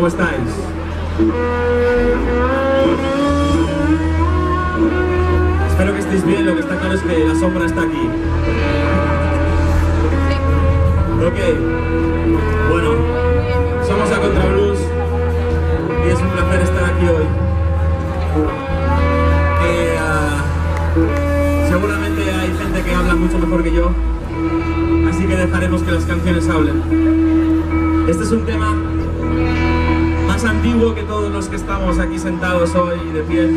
estáis? Espero que estéis bien, lo que está claro es que la sombra está aquí. Ok, bueno, somos a Contra Blues y es un placer estar aquí hoy. Seguramente hay gente que habla mucho mejor que yo, así que dejaremos que las canciones hablen. Este es un tema más antiguo que todos los que estamos aquí sentados hoy de pie.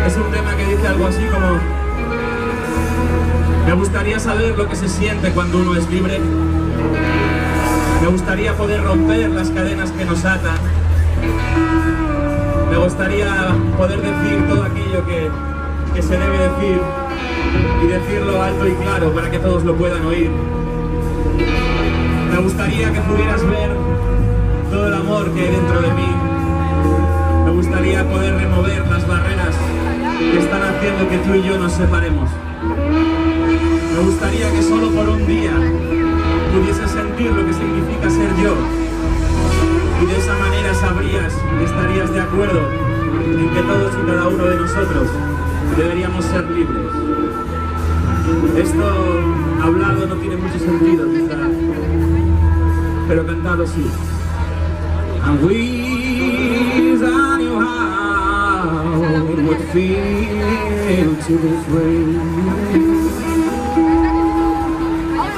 Es un tema que dice algo así como: me gustaría saber lo que se siente cuando uno es libre. Me gustaría poder romper las cadenas que nos atan. Me gustaría poder decir todo aquello que se debe decir y decirlo alto y claro para que todos lo puedan oír. Me gustaría que pudieras ver todo el amor que hay dentro de mí. Me gustaría poder remover las barreras que están haciendo que tú y yo nos separemos. Me gustaría que solo por un día pudieses sentir lo que significa ser yo, y de esa manera sabrías y estarías de acuerdo en que todos y cada uno de nosotros deberíamos ser libres. Esto hablado no tiene mucho sentido, quizá, pero cantado sí. And wish I knew how it would feel to be free.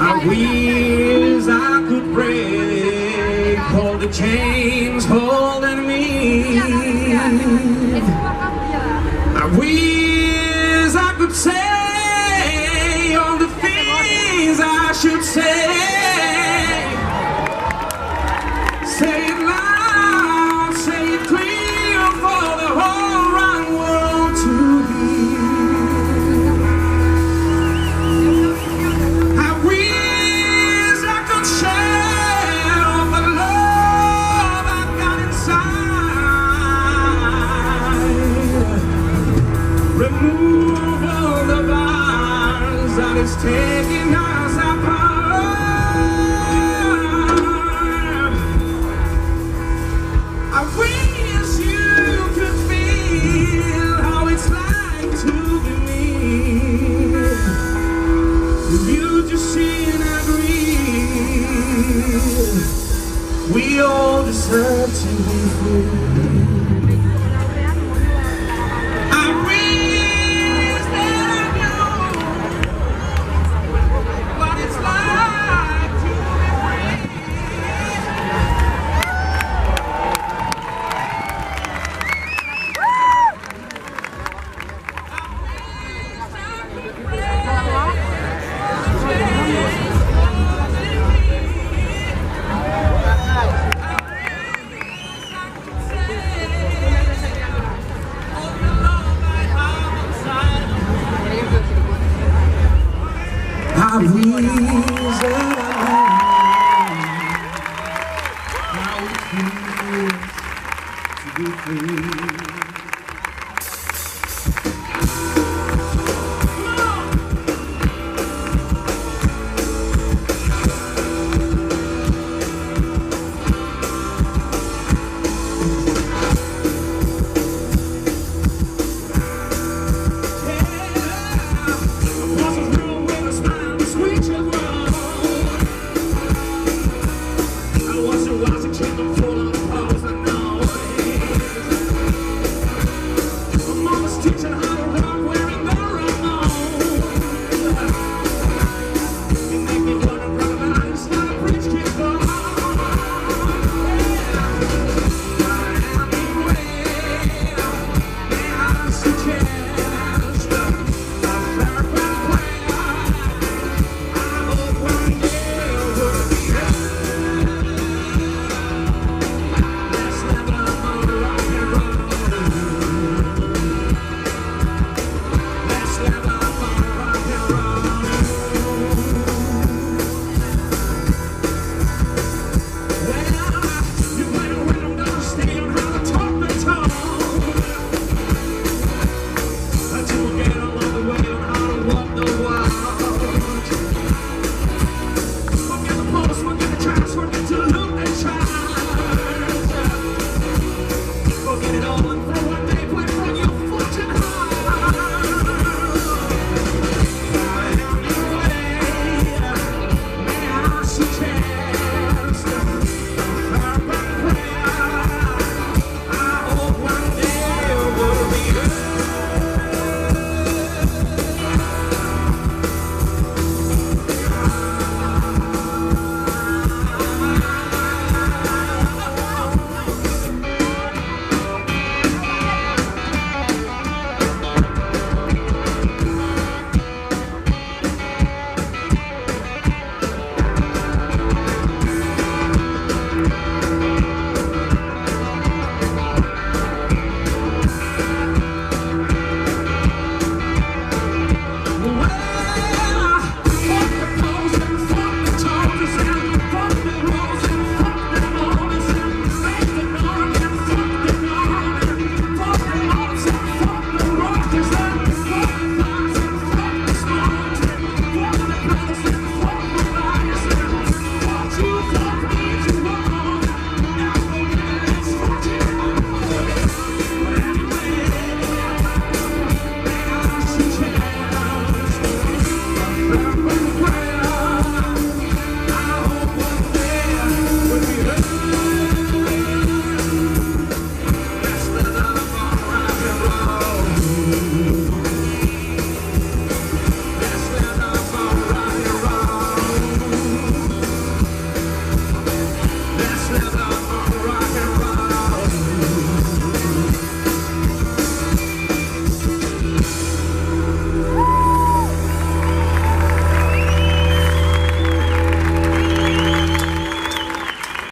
I wish I could break all the chains holding me. I wish I could say all the things I should say. Say it loud, say it clear for the whole round world to hear. I wish I could share all the love I've got inside. Remove all the bars that is taking us apart. I wish you could feel how it's like to be me. You just see and agree. We all deserve to be free. I wish that I knew what it's like to be free. I wish that I knew how it feels to be free. Get along the way.